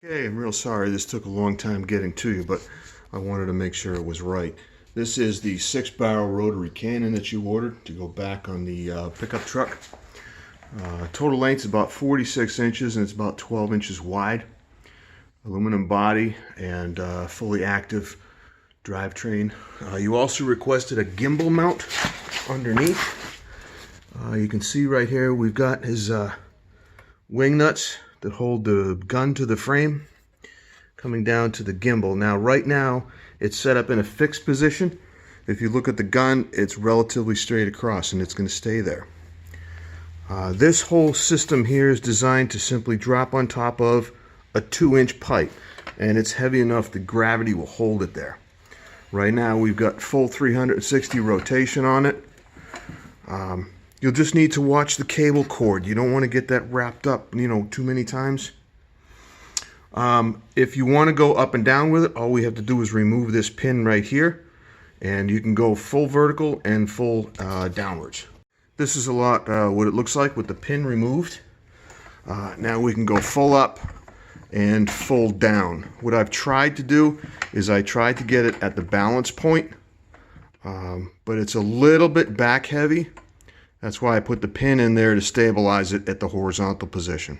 Okay, I'm real sorry this took a long time getting to you, but I wanted to make sure it was right. This is the 6-barrel rotary cannon that you ordered to go back on the pickup truck. Total length is about 46 inches and it's about 12 inches wide. Aluminum body and fully active drivetrain. You also requested a gimbal mount underneath. You can see right here we've got his wing nuts that hold the gun to the frame coming down to the gimbal. Now right now it's set up in a fixed position. If you look at the gun, it's relatively straight across and it's going to stay there. This whole system here is designed to simply drop on top of a 2-inch pipe, and it's heavy enough that gravity will hold it there. Right now we've got full 360 rotation on it. You'll just need to watch the cable cord. You don't want to get that wrapped up, too many times. If you want to go up and down with it, all we have to do is remove this pin right here, and you can go full vertical and full downwards. This is a lot what it looks like with the pin removed. Now we can go full up and full down. What I've tried to do is I tried to get it at the balance point, but it's a little bit back heavy. That's why I put the pin in there to stabilize it at the horizontal position.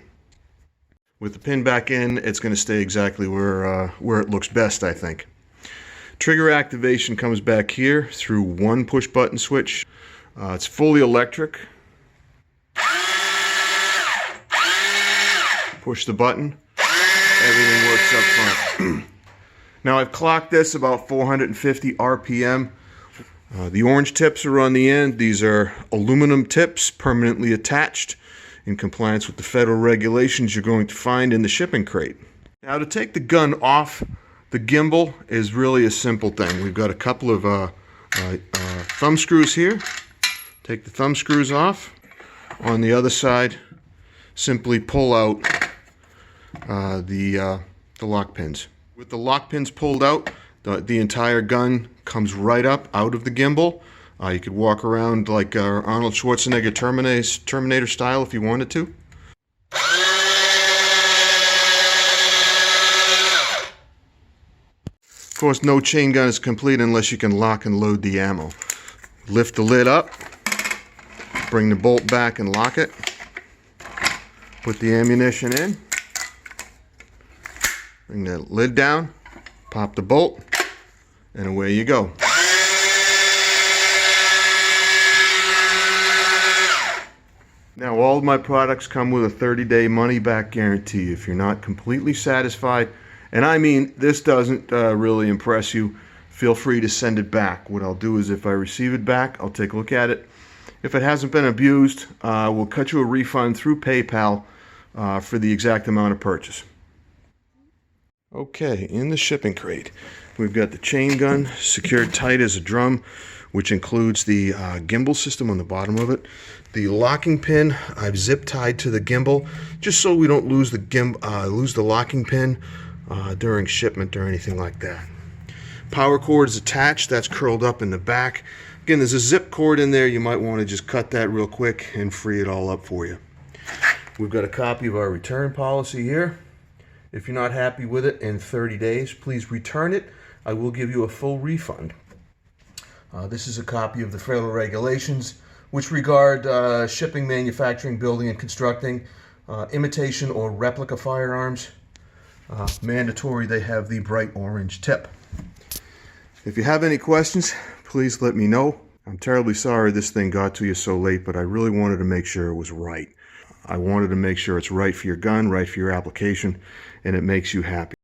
With the pin back in, it's going to stay exactly where it looks best, I think. Trigger activation comes back here through one push button switch. It's fully electric. Push the button. Everything works up front. Now I've clocked this about 450 RPM. The orange tips are on the end. These are aluminum tips permanently attached in compliance with the federal regulations you're going to find in the shipping crate. Now to take the gun off the gimbal is really a simple thing. We've got a couple of thumb screws here. Take the thumb screws off. On the other side, simply pull out the lock pins. With the lock pins pulled out, the entire gun comes right up out of the gimbal. You could walk around like Arnold Schwarzenegger Terminator style if you wanted to. Of course, no chain gun is complete unless you can lock and load the ammo. Lift the lid up, bring the bolt back and lock it. Put the ammunition in. Bring the lid down, pop the bolt, and away you go. Now all of my products come with a 30-day money-back guarantee. If you're not completely satisfied, and I mean this doesn't really impress you, feel free to send it back. What I'll do is if I receive it back, I'll take a look at it. If it hasn't been abused, we'll cut you a refund through PayPal for the exact amount of purchase. Okay, in the shipping crate, we've got the chain gun secured tight as a drum, which includes the gimbal system on the bottom of it. The locking pin I've zip tied to the gimbal, just so we don't lose the locking pin during shipment or anything like that. Power cord is attached. That's curled up in the back. Again, there's a zip cord in there. You might want to just cut that real quick and free it all up for you. We've got a copy of our return policy here. If you're not happy with it in 30 days, please return it. I will give you a full refund. This is a copy of the federal regulations which regard shipping, manufacturing, building, and constructing imitation or replica firearms. Mandatory they have the bright orange tip. If you have any questions, please let me know. I'm terribly sorry this thing got to you so late, but I really wanted to make sure it was right. I wanted to make sure it's right for your gun, right for your application, and it makes you happy.